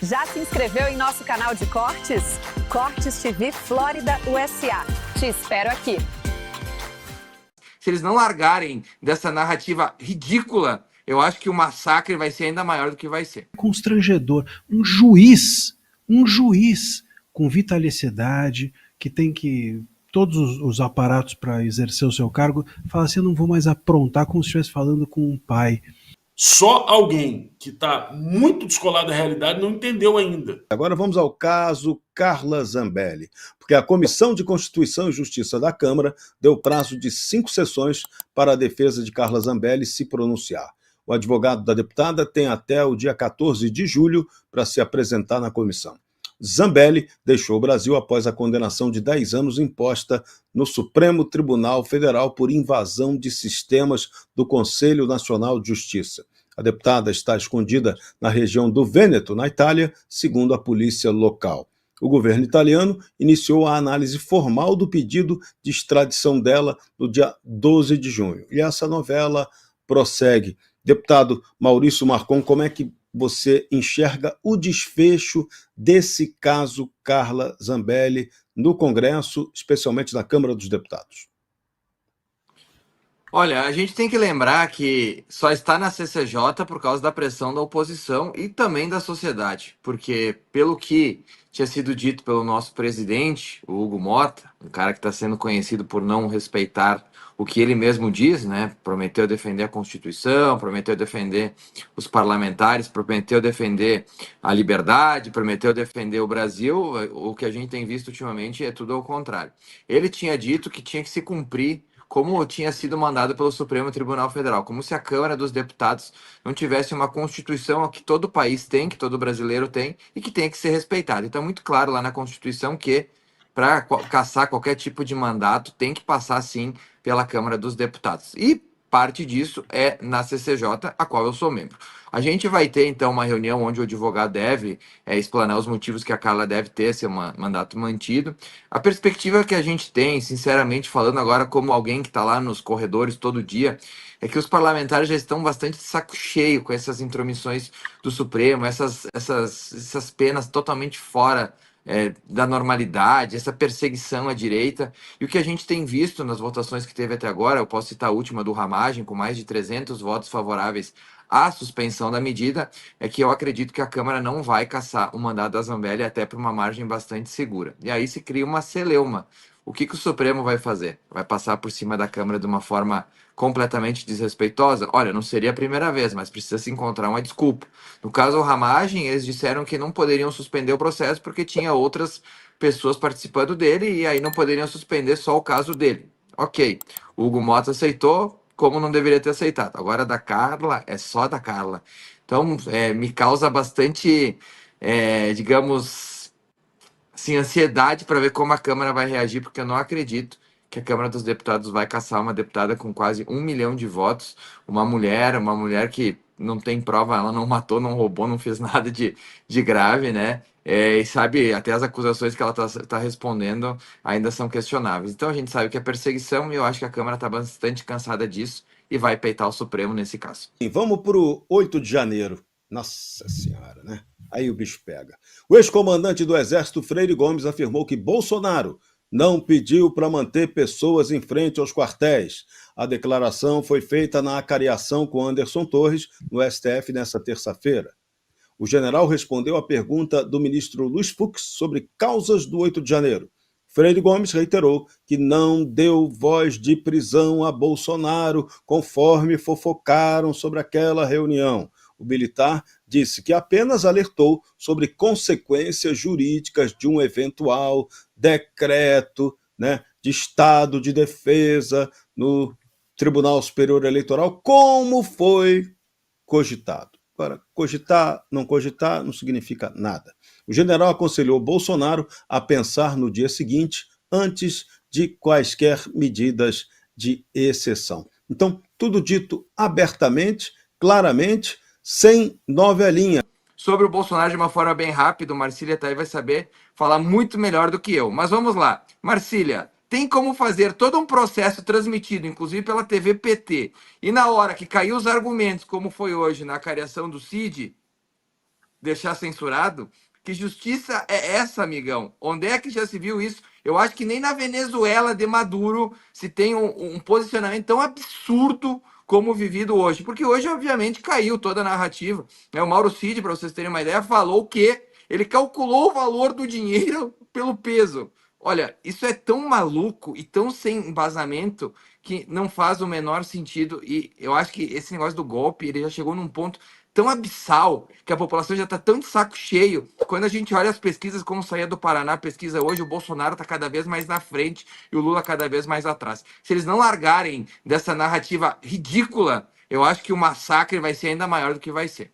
Já se inscreveu em nosso canal de cortes? Cortes TV Flórida USA. Te espero aqui. Se eles não largarem dessa narrativa ridícula, eu acho que o massacre vai ser ainda maior do que vai ser. Constrangedor. Um juiz com vitaliciedade, que tem que todos os aparatos para exercer o seu cargo, fala assim: eu não vou mais aprontar, como se estivesse falando com um pai. Só alguém que está muito descolado da realidade não entendeu ainda. Agora vamos ao caso Carla Zambelli, porque a Comissão de Constituição e Justiça da Câmara deu prazo de 5 sessões para a defesa de Carla Zambelli se pronunciar. O advogado da deputada tem até o dia 14 de julho para se apresentar na comissão. Zambelli deixou o Brasil após a condenação de 10 anos imposta no Supremo Tribunal Federal por invasão de sistemas do Conselho Nacional de Justiça. A deputada está escondida na região do Vêneto, na Itália, segundo a polícia local. O governo italiano iniciou a análise formal do pedido de extradição dela no dia 12 de junho. E essa novela prossegue. Deputado Maurício Marcon, como é que você enxerga o desfecho desse caso Carla Zambelli no Congresso, especialmente na Câmara dos Deputados? Olha, a gente tem que lembrar que só está na CCJ por causa da pressão da oposição e também da sociedade, porque pelo que tinha sido dito pelo nosso presidente, o Hugo Mota, um cara que está sendo conhecido por não respeitar o que ele mesmo diz, né? Prometeu defender a Constituição, prometeu defender os parlamentares, prometeu defender a liberdade, prometeu defender o Brasil. O que a gente tem visto ultimamente é tudo ao contrário. Ele tinha dito que tinha que se cumprir como tinha sido mandado pelo Supremo Tribunal Federal, como se a Câmara dos Deputados não tivesse uma Constituição que todo país tem, que todo brasileiro tem, e que tem que ser respeitada. Então é muito claro lá na Constituição que, para caçar qualquer tipo de mandato, tem que passar, sim, pela Câmara dos Deputados. E parte disso é na CCJ, a qual eu sou membro. A gente vai ter, então, uma reunião onde o advogado deve explanar os motivos que a Carla deve ter seu mandato mantido. A perspectiva que a gente tem, sinceramente falando agora como alguém que está lá nos corredores todo dia, é que os parlamentares já estão bastante de saco cheio com essas intromissões do Supremo, essas penas totalmente fora da normalidade, essa perseguição à direita. E o que a gente tem visto nas votações que teve até agora, eu posso citar a última do Ramagem, com mais de 300 votos favoráveis à suspensão da medida, é que eu acredito que a Câmara não vai cassar o mandato da Zambelli até por uma margem bastante segura. E aí se cria uma celeuma. O que o Supremo vai fazer? Vai passar por cima da Câmara de uma forma completamente desrespeitosa? Olha, não seria a primeira vez, mas precisa se encontrar uma desculpa. No caso do Ramagem, eles disseram que não poderiam suspender o processo porque tinha outras pessoas participando dele e aí não poderiam suspender só o caso dele. Ok, o Hugo Mota aceitou, como não deveria ter aceitado. Agora da Carla, é só da Carla. Então, me causa bastante, digamos, assim, ansiedade para ver como a Câmara vai reagir, porque eu não acredito que a Câmara dos Deputados vai caçar uma deputada com quase 1 milhão de votos, uma mulher que não tem prova, ela não matou, não roubou, não fez nada de grave, né? E sabe, até as acusações que ela tá respondendo ainda são questionáveis. Então a gente sabe que é perseguição e eu acho que a Câmara está bastante cansada disso e vai peitar o Supremo nesse caso. E vamos para o 8 de janeiro. Nossa Senhora, né? Aí o bicho pega. O ex-comandante do Exército, Freire Gomes, afirmou que Bolsonaro não pediu para manter pessoas em frente aos quartéis. A declaração foi feita na acariação com Anderson Torres, no STF, nesta terça-feira. O general respondeu à pergunta do ministro Luiz Fux sobre causas do 8 de janeiro. Freire Gomes reiterou que não deu voz de prisão a Bolsonaro, conforme fofocaram sobre aquela reunião. O militar disse que apenas alertou sobre consequências jurídicas de um eventual decreto, né, de estado de defesa no Tribunal Superior Eleitoral, como foi cogitado. Agora, cogitar não significa nada. O general aconselhou Bolsonaro a pensar no dia seguinte, antes de quaisquer medidas de exceção. Então, tudo dito abertamente, claramente, sem novelinha. Sobre o Bolsonaro de uma forma bem rápida, o Marcília tá aí vai saber falar muito melhor do que eu. Mas vamos lá. Marcília, tem como fazer todo um processo transmitido, inclusive pela TV PT, e na hora que caiu os argumentos, como foi hoje na acariação do Cid, deixar censurado. Que justiça é essa, amigão? Onde é que já se viu isso? Eu acho que nem na Venezuela de Maduro se tem um posicionamento tão absurdo como vivido hoje. Porque hoje, obviamente, caiu toda a narrativa. O Mauro Cid, para vocês terem uma ideia, falou que ele calculou o valor do dinheiro pelo peso. Olha, isso é tão maluco e tão sem embasamento que não faz o menor sentido. E eu acho que esse negócio do golpe, ele já chegou num ponto tão abissal que a população já está tão de saco cheio. Quando a gente olha as pesquisas, como saía do Paraná, a pesquisa hoje, o Bolsonaro está cada vez mais na frente e o Lula cada vez mais atrás. Se eles não largarem dessa narrativa ridícula, eu acho que o massacre vai ser ainda maior do que vai ser.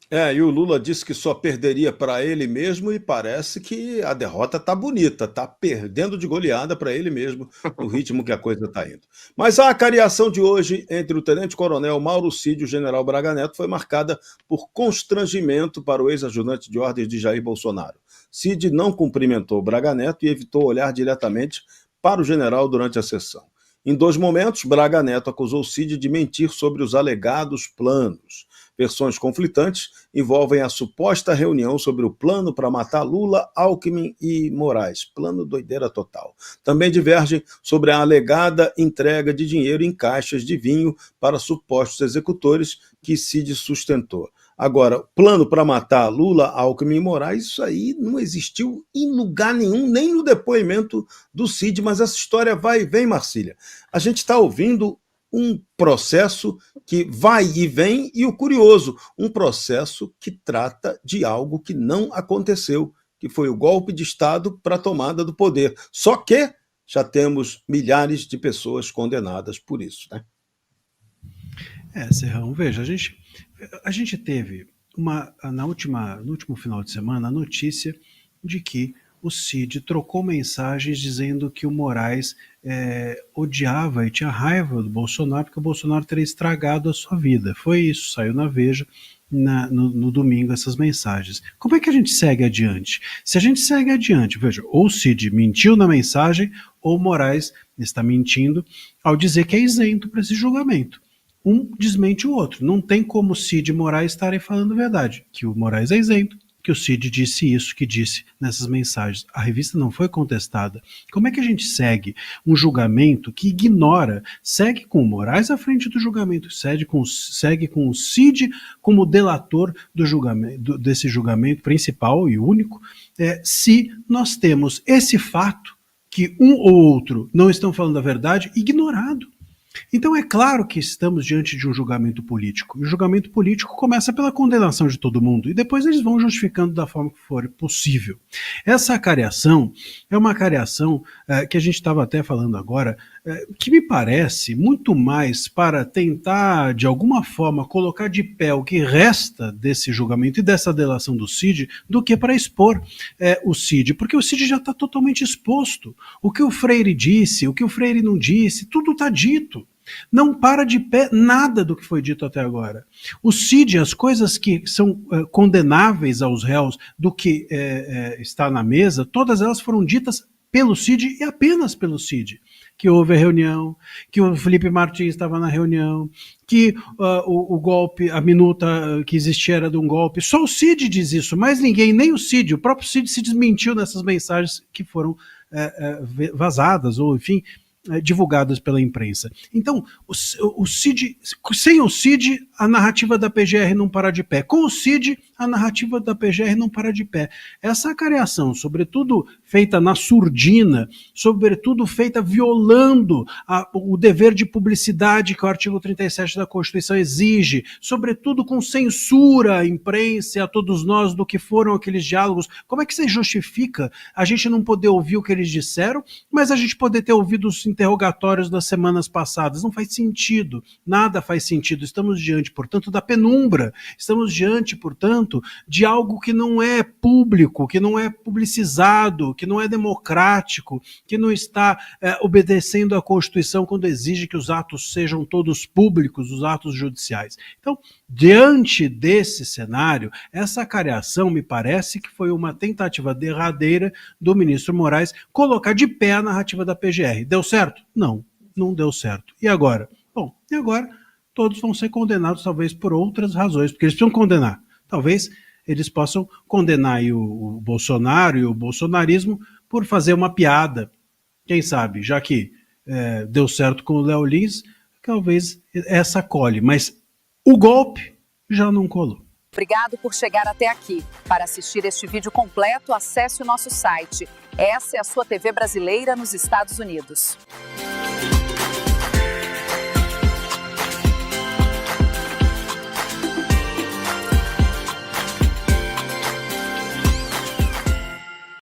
E o Lula disse que só perderia para ele mesmo e parece que a derrota tá bonita, tá perdendo de goleada para ele mesmo, no ritmo que a coisa tá indo. Mas a cariação de hoje entre o tenente-coronel Mauro Cid e o general Braga Neto foi marcada por constrangimento para o ex-ajudante de ordens de Jair Bolsonaro. Cid não cumprimentou Braga Neto e evitou olhar diretamente para o general durante a sessão. Em 2 momentos, Braga Neto acusou Cid de mentir sobre os alegados planos. Versões conflitantes envolvem a suposta reunião sobre o plano para matar Lula, Alckmin e Moraes. Plano doideira total. Também divergem sobre a alegada entrega de dinheiro em caixas de vinho para supostos executores que Cid sustentou. Agora, plano para matar Lula, Alckmin e Moraes, isso aí não existiu em lugar nenhum, nem no depoimento do Cid, mas essa história vai e vem, Marcília. A gente está ouvindo um processo que vai e vem, e o curioso, um processo que trata de algo que não aconteceu, que foi o golpe de Estado para a tomada do poder. Só que já temos milhares de pessoas condenadas por isso, né? Serrão, veja, a gente teve no último final de semana a notícia de que o Cid trocou mensagens dizendo que o Moraes odiava e tinha raiva do Bolsonaro porque o Bolsonaro teria estragado a sua vida. Foi isso, saiu na Veja no domingo essas mensagens. Como é que a gente segue adiante? Se a gente segue adiante, veja, ou o Cid mentiu na mensagem ou o Moraes está mentindo ao dizer que é isento para esse julgamento. Um desmente o outro. Não tem como Cid e Moraes estarem falando a verdade, que o Moraes é isento, que o Cid disse isso que disse nessas mensagens. A revista não foi contestada. Como é que a gente segue um julgamento que ignora, segue com o Moraes à frente do julgamento, segue com o Cid como delator do julgamento, desse julgamento principal e único, se nós temos esse fato que um ou outro não estão falando a verdade, ignorado. Então é claro que estamos diante de um julgamento político. E o julgamento político começa pela condenação de todo mundo e depois eles vão justificando da forma que for possível. Essa acariação é uma acariação que a gente estava até falando agora, que me parece muito mais para tentar, de alguma forma, colocar de pé o que resta desse julgamento e dessa delação do Cid, do que para expor o Cid, porque o Cid já está totalmente exposto. O que o Freire disse, o que o Freire não disse, tudo está dito. Não para de pé nada do que foi dito até agora. O Cid, as coisas que são condenáveis aos réus do que está na mesa, todas elas foram ditas pelo Cid e apenas pelo Cid. Que houve a reunião, que o Felipe Martins estava na reunião, que o golpe, a minuta que existia era de um golpe. Só o Cid diz isso, mais ninguém, nem o Cid. O próprio Cid se desmentiu nessas mensagens que foram vazadas, ou enfim, divulgadas pela imprensa. Então, o Cid, sem o Cid, a narrativa da PGR não para de pé. Com o Cid, a narrativa da PGR não para de pé. Essa acariação, sobretudo feita na surdina, sobretudo feita violando o dever de publicidade que o artigo 37 da Constituição exige, sobretudo com censura à imprensa, a todos nós, do que foram aqueles diálogos. Como é que você justifica a gente não poder ouvir o que eles disseram, mas a gente poder ter ouvido os interrogatórios das semanas passadas? Não faz sentido, nada faz sentido. Estamos diante, portanto, da penumbra, estamos diante, portanto, de algo que não é público, que não é publicizado, que não é democrático, que não está obedecendo à Constituição quando exige que os atos sejam todos públicos, os atos judiciais. Então, diante desse cenário, essa acariação me parece que foi uma tentativa derradeira do ministro Moraes colocar de pé a narrativa da PGR. Deu certo? Não, não deu certo. E agora? Bom, e agora todos vão ser condenados talvez por outras razões, porque eles precisam condenar. talvez eles possam condenar aí o Bolsonaro e o bolsonarismo por fazer uma piada. Quem sabe, já que deu certo com o Léo Lins, talvez essa cole, mas o golpe já não colou. Obrigado por chegar até aqui. Para assistir este vídeo completo, acesse o nosso site. Essa é a sua TV brasileira nos Estados Unidos.